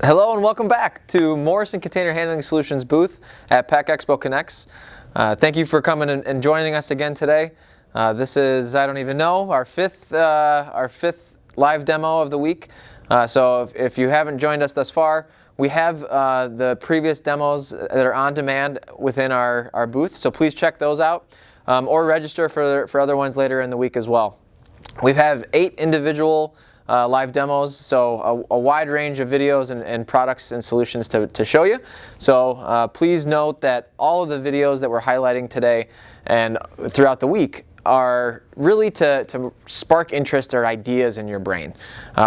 Hello and welcome back to Morrison Container Handling Solutions booth at Pack Expo Connects. Thank you for coming and joining us again today. This is, I don't even know, our fifth live demo of the week. So if you haven't joined us thus far, we have the previous demos that are on demand within our booth. So please check those out or register for other ones later in the week as well. We have 8 individual live demos, so a wide range of videos and products and solutions to show you. So please note that all of the videos that we're highlighting today and throughout the week are really to spark interest or ideas in your brain.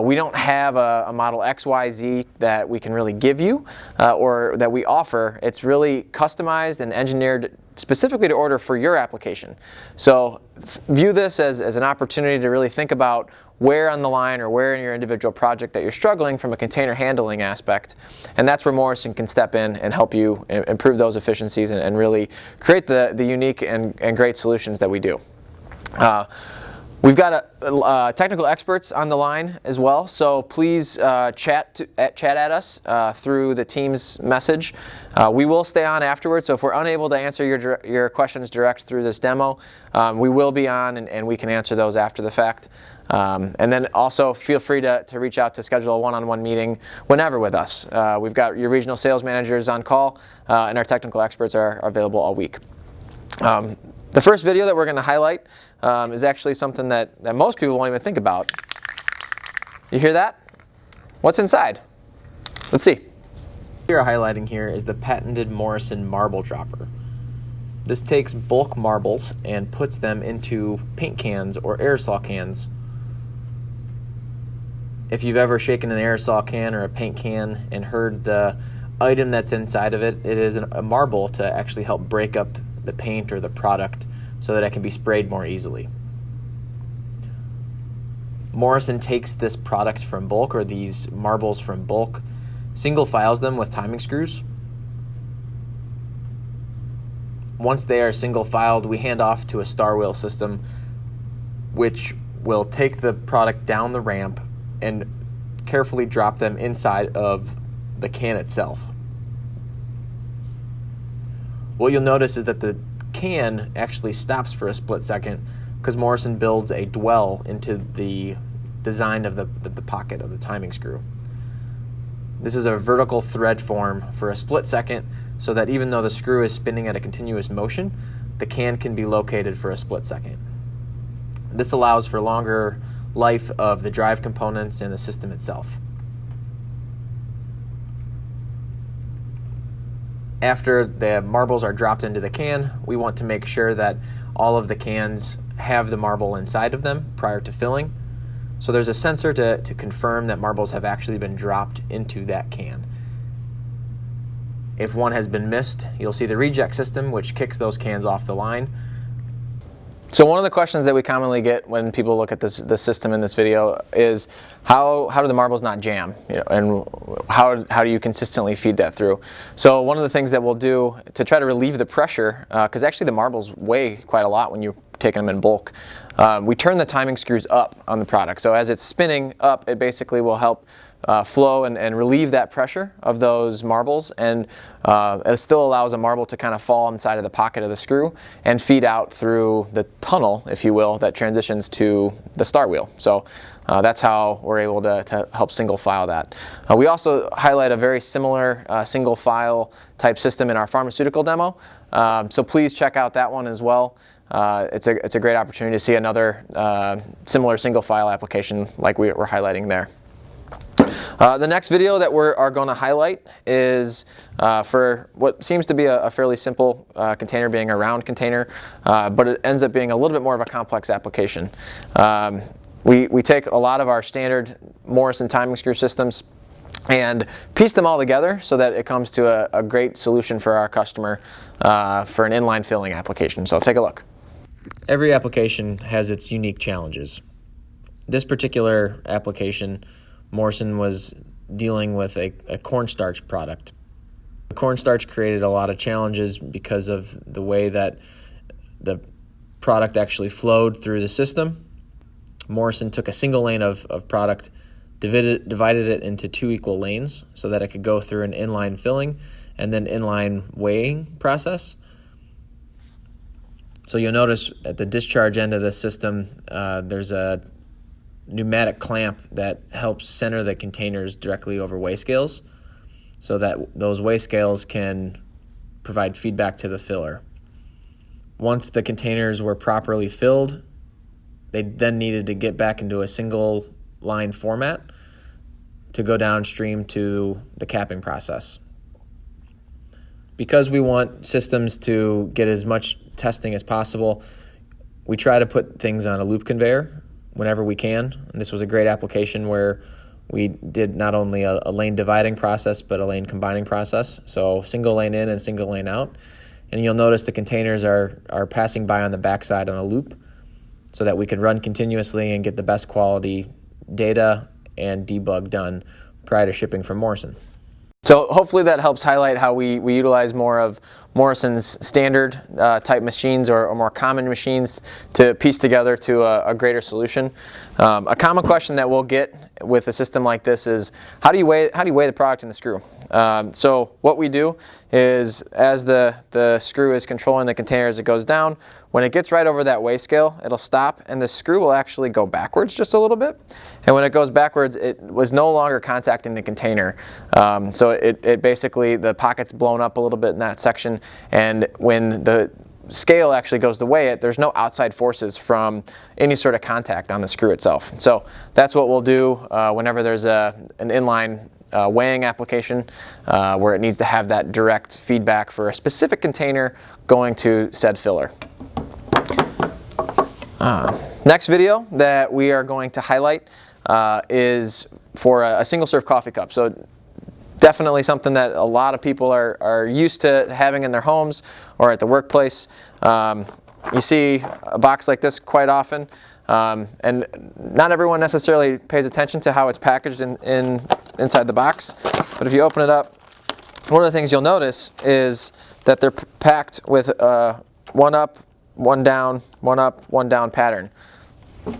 We don't have a model XYZ that we can really give you or that we offer. It's really customized and engineered specifically to order for your application. So view this as an opportunity to really think about where on the line or where in your individual project that you're struggling from a container handling aspect. And that's where Morrison can step in and help you improve those efficiencies and really create the unique and great solutions that we do. We've got technical experts on the line as well, so please chat at us through the Teams message. We will stay on afterwards, so if we're unable to answer your questions direct through this demo, we will be on and we can answer those after the fact. And then also feel free to reach out to schedule a one-on-one meeting whenever with us. We've got your regional sales managers on call, and our technical experts are available all week. The first video that we're going to highlight is actually something that most people won't even think about. You hear that? What's inside? Let's see. What we're highlighting here is the patented Morrison marble dropper. This takes bulk marbles and puts them into paint cans or aerosol cans. If you've ever shaken an aerosol can or a paint can and heard the item that's inside of it, it is a marble to actually help break up the paint or the product so that it can be sprayed more easily. Morrison takes this product from bulk, or these marbles from bulk, single files them with timing screws. Once they are single filed, we hand off to a star wheel system which will take the product down the ramp and carefully drop them inside of the can itself. What you'll notice is that the can actually stops for a split second because Morrison builds a dwell into the design of the pocket of the timing screw. This is a vertical thread form for a split second so that even though the screw is spinning at a continuous motion, the can be located for a split second. This allows for longer life of the drive components and the system itself. After the marbles are dropped into the can, we want to make sure that all of the cans have the marble inside of them prior to filling. So there's a sensor to confirm that marbles have actually been dropped into that can. If one has been missed, you'll see the reject system, which kicks those cans off the line. So one of the questions that we commonly get when people look at this system in this video is how do the marbles not jam, and how do you consistently feed that through? So one of the things that we'll do to try to relieve the pressure, because actually the marbles weigh quite a lot when you take them in bulk, we turn the timing screws up on the product. So as it's spinning up, it basically will help flow and relieve that pressure of those marbles, and it still allows a marble to kind of fall inside of the pocket of the screw and feed out through the tunnel, if you will, that transitions to the star wheel. So that's how we're able to help single file that. We also highlight a very similar single file type system in our pharmaceutical demo, so please check out that one as well. It's a great opportunity to see another similar single file application like we're highlighting there. The next video that we are going to highlight is for what seems to be a fairly simple container, being a round container, but it ends up being a little bit more of a complex application. We take a lot of our standard Morrison timing screw systems and piece them all together so that it comes to a great solution for our customer for an inline filling application. So take a look. Every application has its unique challenges. This particular application, Morrison was dealing with a cornstarch product. The cornstarch created a lot of challenges because of the way that the product actually flowed through the system. Morrison took a single lane of product divided it into 2 equal lanes so that it could go through an inline filling and then inline weighing process. So you'll notice at the discharge end of the system, there's a pneumatic clamp that helps center the containers directly over weigh scales so that those weigh scales can provide feedback to the filler. Once the containers were properly filled, they then needed to get back into a single line format to go downstream to the capping process. Because we want systems to get as much testing as possible, we try to put things on a loop conveyor whenever we can. And this was a great application where we did not only a lane dividing process, but a lane combining process. So single lane in and single lane out. And you'll notice the containers are passing by on the backside on a loop so that we can run continuously and get the best quality data and debug done prior to shipping from Morrison. So hopefully that helps highlight how we utilize more of Morrison's standard type machines or more common machines to piece together to a greater solution. A common question that we'll get with a system like this is, how do you weigh the product in the screw? So what we do is, as the screw is controlling the container as it goes down, when it gets right over that weigh scale, it'll stop and the screw will actually go backwards just a little bit. And when it goes backwards, it was no longer contacting the container. So it basically, the pocket's blown up a little bit in that section, and when the scale actually goes to weigh it, there's no outside forces from any sort of contact on the screw itself. So that's what we'll do whenever there's an inline weighing application where it needs to have that direct feedback for a specific container going to said filler. Next video that we are going to highlight is for a single serve coffee cup. So definitely something that a lot of people are used to having in their homes or at the workplace. You see a box like this quite often, and not everyone necessarily pays attention to how it's packaged inside the box. But if you open it up, one of the things you'll notice is that they're packed with one up, one down, one up, one down pattern.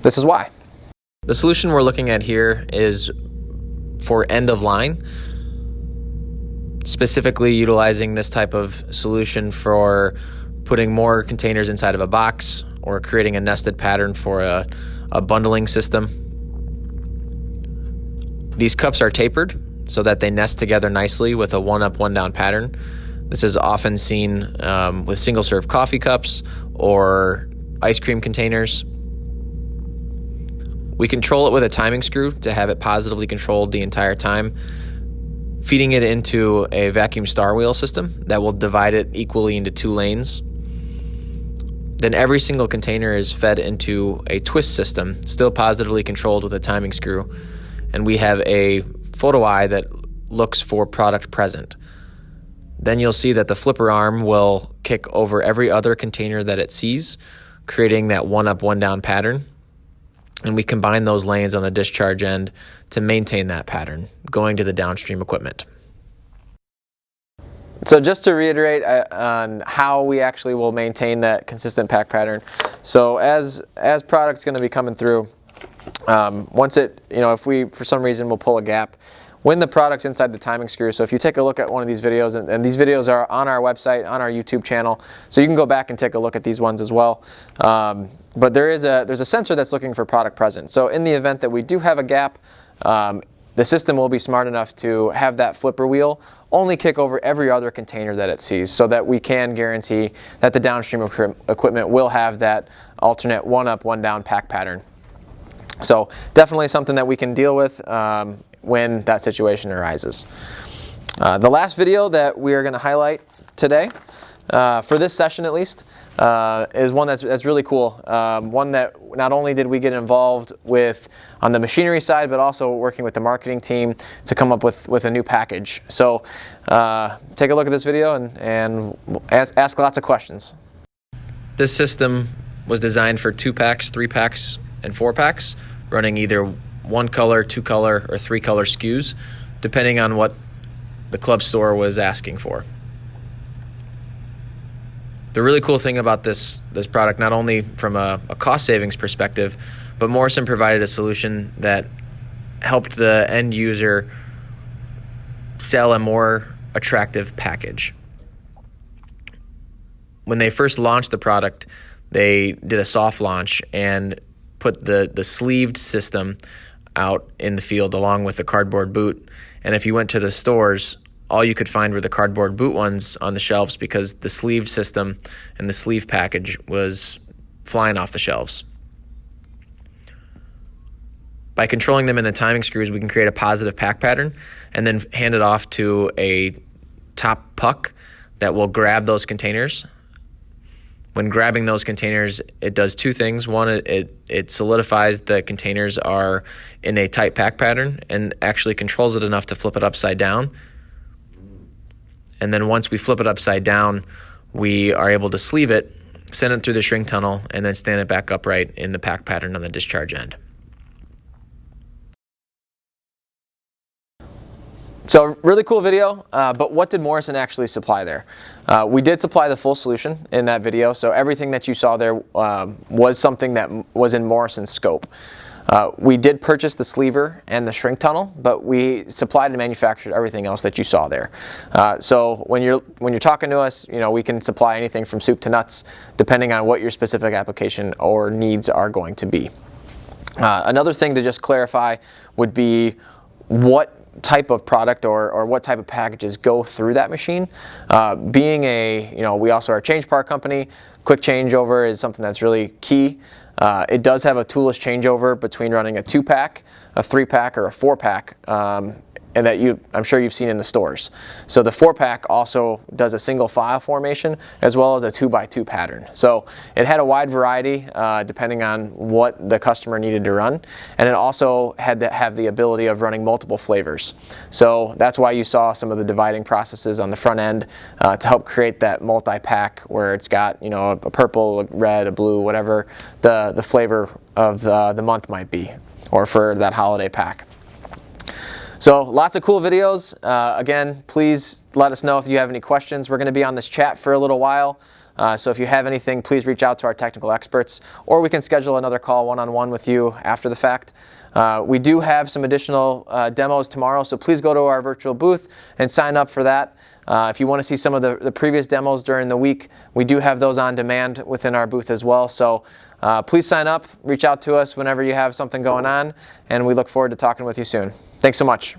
This is why. The solution we're looking at here is for end of line, specifically utilizing this type of solution for putting more containers inside of a box or creating a nested pattern for a bundling system. These cups are tapered so that they nest together nicely with a one up, one down pattern. This is often seen with single serve coffee cups or ice cream containers. We control it with a timing screw to have it positively controlled the entire time, feeding it into a vacuum star wheel system that will divide it equally into 2 lanes. Then every single container is fed into a twist system, still positively controlled with a timing screw, and we have a photo eye that looks for product present. Then you'll see that the flipper arm will kick over every other container that it sees, creating that one up, one down pattern. And we combine those lanes on the discharge end to maintain that pattern, going to the downstream equipment. So just to reiterate on how we actually will maintain that consistent pack pattern. So as product's going to be coming through, once it, if we for some reason will pull a gap, when the product's inside the timing screw, so if you take a look at one of these videos, and these videos are on our website, on our YouTube channel, so you can go back and take a look at these ones as well. But there's a sensor that's looking for product present. So in the event that we do have a gap, the system will be smart enough to have that flipper wheel only kick over every other container that it sees, so that we can guarantee that the downstream equipment will have that alternate one up, one down pack pattern. So definitely something that we can deal with when that situation arises. The last video that we are going to highlight today, for this session at least, is one that's really cool. One that not only did we get involved with on the machinery side, but also working with the marketing team to come up with a new package. So take a look at this video and ask lots of questions. This system was designed for 2-packs, 3-packs, and 4-packs, running either 1 color, 2 color, or 3 color SKUs, depending on what the club store was asking for. The really cool thing about this product, not only from a cost savings perspective, but Morrison provided a solution that helped the end user sell a more attractive package. When they first launched the product, they did a soft launch and put the sleeved system out in the field along with the cardboard boot. And if you went to the stores, all you could find were the cardboard boot ones on the shelves because the sleeved system and the sleeve package was flying off the shelves. By controlling them in the timing screws, we can create a positive pack pattern and then hand it off to a top puck that will grab those containers. When grabbing those containers, it does two things. One, it solidifies the containers are in a tight pack pattern and actually controls it enough to flip it upside down. And then once we flip it upside down, we are able to sleeve it, send it through the shrink tunnel, and then stand it back upright in the pack pattern on the discharge end. So really cool video, but what did Morrison actually supply there? We did supply the full solution in that video, so everything that you saw there was something that was in Morrison's scope. We did purchase the sleever and the shrink tunnel, but we supplied and manufactured everything else that you saw there. So when you're talking to us, we can supply anything from soup to nuts, depending on what your specific application or needs are going to be. Another thing to just clarify would be what type of product or what type of packages go through that machine. Being we also are a change part company, quick changeover is something that's really key. It does have a toolless changeover between running a 2-pack, a 3-pack, or a 4-pack, and that I'm sure you've seen in the stores. So the 4-pack also does a single file formation as well as a 2x2 pattern. So it had a wide variety depending on what the customer needed to run, and it also had to have the ability of running multiple flavors. So that's why you saw some of the dividing processes on the front end to help create that multi-pack where it's got a purple, a red, a blue, whatever the flavor of the month might be, or for that holiday pack. So lots of cool videos. Again, please let us know if you have any questions. We're going to be on this chat for a little while. So if you have anything, please reach out to our technical experts, or we can schedule another call one-on-one with you after the fact. We do have some additional demos tomorrow, so please go to our virtual booth and sign up for that. If you want to see some of the previous demos during the week, we do have those on demand within our booth as well. So please sign up, reach out to us whenever you have something going on, and we look forward to talking with you soon. Thanks so much.